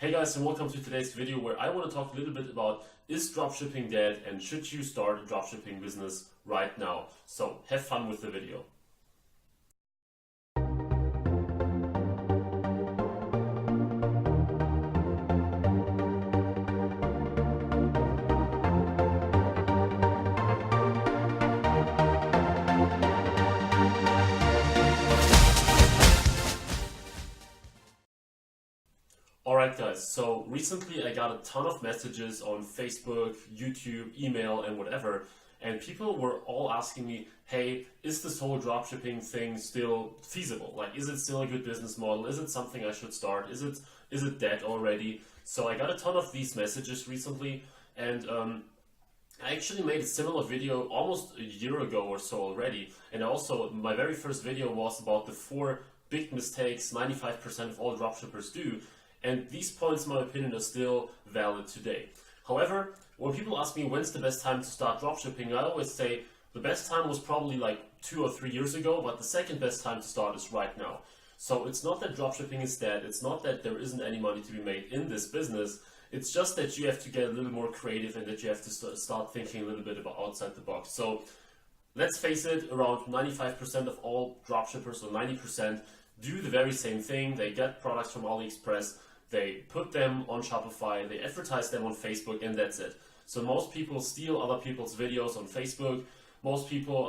Hey guys, and welcome to today's video where I want to talk a little bit about is dropshipping dead and should you start a dropshipping business right now? So have fun with the video. Alright guys, so recently I got a ton of messages on Facebook, YouTube, email and whatever, and people were all asking me, hey, is this whole dropshipping thing still feasible? Like, is it still a good business model? Is it something I should start? Is it dead already? So I got a ton of these messages recently, and I actually made a similar video almost a year ago or so already, and also my very first video was about the 4 big mistakes 95% of all dropshippers do. And these points, in my opinion, are still valid today. However, when people ask me when's the best time to start dropshipping, I always say the best time was probably like 2 or 3 years ago, but the second best time to start is right now. So it's not that dropshipping is dead, it's not that there isn't any money to be made in this business, it's just that you have to get a little more creative and that you have to start thinking a little bit about outside the box. So let's face it, around 95% of all dropshippers, or 90%, do the very same thing. They get products from AliExpress, they put them on Shopify, they advertise them on Facebook, and that's it. So most people steal other people's videos on Facebook. Most people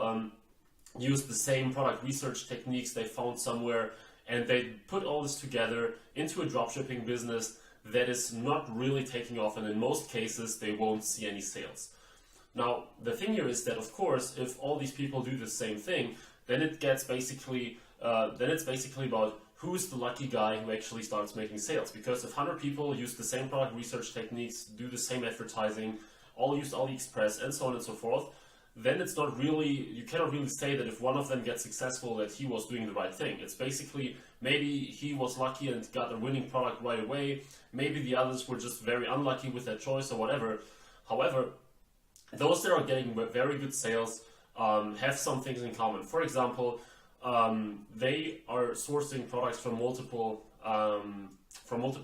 use the same product research techniques they found somewhere, and they put all this together into a dropshipping business that is not really taking off, and in most cases they won't see any sales. Now the thing here is that, of course, if all these people do the same thing, then it gets basically it's basically about who's the lucky guy who actually starts making sales. Because if 100 people use the same product research techniques, do the same advertising, all use AliExpress and so on and so forth, then it's not really, you cannot really say that if one of them gets successful that he was doing the right thing. It's basically, maybe he was lucky and got a winning product right away, maybe the others were just very unlucky with their choice or whatever. However, those that are getting very good sales have some things in common. For example, they are sourcing products from multiple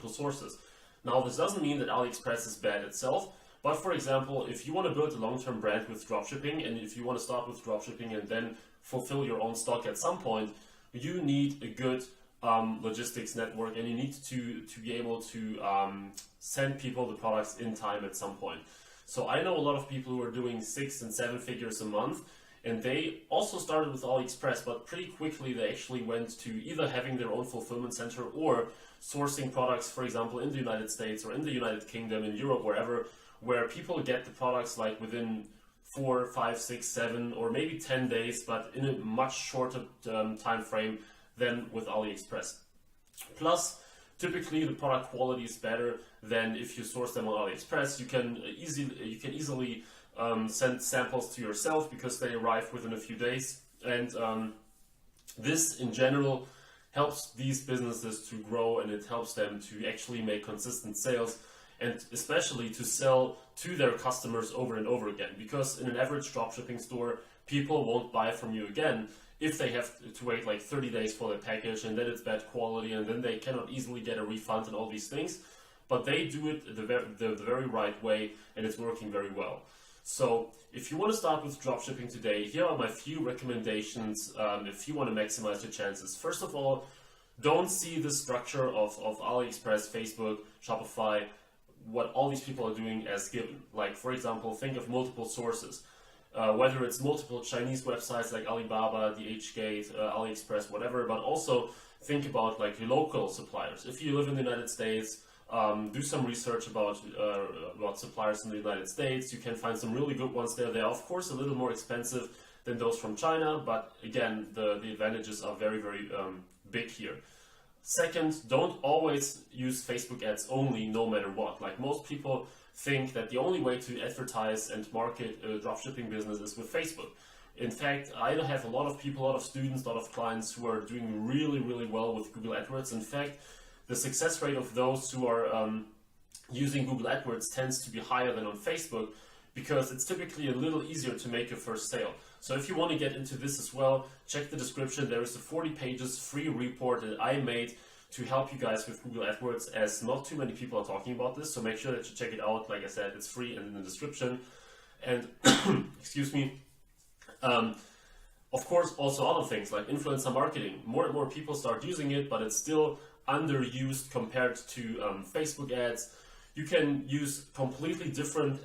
sources. Now, this doesn't mean that AliExpress is bad itself, but for example, if you want to build a long-term brand with dropshipping, and if you want to start with dropshipping and then fulfill your own stock at some point, you need a good logistics network, and you need to be able to send people the products in time at some point. So I know a lot of people who are doing 6 and 7 figures a month, and they also started with AliExpress, but pretty quickly they actually went to either having their own fulfillment center or sourcing products, for example, in the United States or in the United Kingdom, in Europe, wherever, where people get the products like within 4, 5, 6, 7, or maybe 10 days, but in a much shorter time frame than with AliExpress. Plus, typically the product quality is better than if you source them on AliExpress. You can easily send samples to yourself because they arrive within a few days, and this in general helps these businesses to grow, and it helps them to actually make consistent sales, and especially to sell to their customers over and over again, because in an average dropshipping store people won't buy from you again if they have to wait like 30 days for their package, and then it's bad quality, and then they cannot easily get a refund and all these things. But they do it the very right way, and it's working very well. So if you want to start with dropshipping today, here are my few recommendations if you want to maximize your chances. First of all, don't see the structure of AliExpress, Facebook, Shopify, what all these people are doing as given. Like, for example, think of multiple sources. Whether it's multiple Chinese websites like Alibaba, DHgate, AliExpress, whatever, but also think about like your local suppliers. If you live in the United States, do some research about suppliers in the United States. You can find some really good ones there. They are, of course, a little more expensive than those from China, but again, the advantages are very, very big here. Second, don't always use Facebook ads only, no matter what. Like, most people think that the only way to advertise and market a dropshipping business is with Facebook. In fact, I have a lot of people, a lot of students, a lot of clients who are doing really, really well with Google AdWords. In fact, the success rate of those who are using Google AdWords tends to be higher than on Facebook, because it's typically a little easier to make your first sale. So if you want to get into this as well, check the description. There is a 40 pages free report that I made to help you guys with Google AdWords, as not too many people are talking about this. So make sure that you check it out. Like I said, it's free and in the description. And excuse me. Of course, also other things like influencer marketing. More and more people start using it, but it's still underused compared to Facebook ads. You can use completely different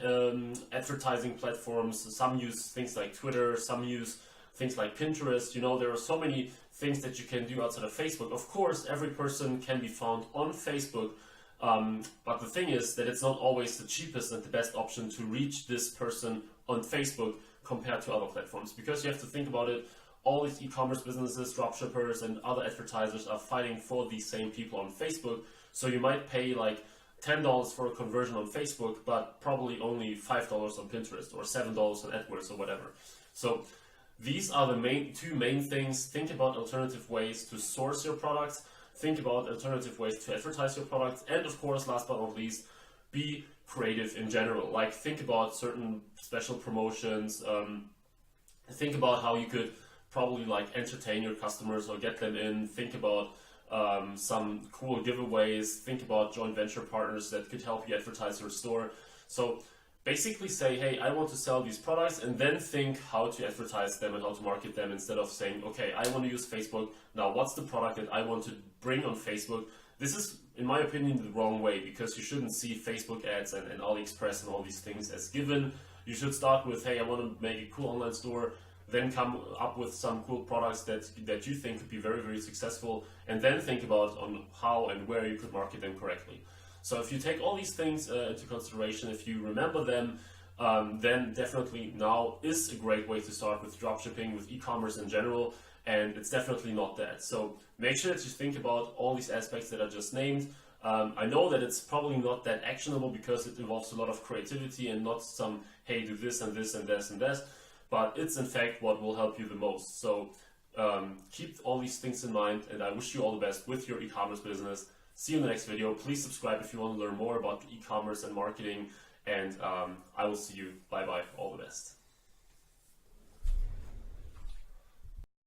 advertising platforms. Some use things like Twitter, some use things like Pinterest. You know, there are so many things that you can do outside of Facebook. Of course, every person can be found on Facebook, but the thing is that it's not always the cheapest and the best option to reach this person on Facebook compared to other platforms, because you have to think about it. All these e-commerce businesses, dropshippers, and other advertisers are fighting for these same people on Facebook. So you might pay like $10 for a conversion on Facebook, but probably only $5 on Pinterest or $7 on AdWords or whatever. So these are the two main things. Think about alternative ways to source your products. Think about alternative ways to advertise your products. And of course, last but not least, be creative in general. Like, think about certain special promotions. Think about how you could probably like entertain your customers or get them in. Think about some cool giveaways. Think about joint venture partners that could help you advertise your store. So basically say, hey, I want to sell these products, and then think how to advertise them and how to market them, instead of saying, okay, I want to use Facebook. Now, what's the product that I want to bring on Facebook? This is, in my opinion, the wrong way, because you shouldn't see Facebook ads and AliExpress and all these things as given. You should start with, hey, I want to make a cool online store, then come up with some cool products that you think could be very, very successful, and then think about on how and where you could market them correctly. So if you take all these things into consideration, if you remember them, then definitely now is a great way to start with dropshipping, with e-commerce in general, and it's definitely not that. So make sure that you think about all these aspects that I just named. I know that it's probably not that actionable because it involves a lot of creativity and not some, hey, do this and this and this and this, but it's in fact what will help you the most. So keep all these things in mind, and I wish you all the best with your e-commerce business. See you in the next video. Please subscribe if you want to learn more about e-commerce and marketing, and I will see you. Bye bye. All the best.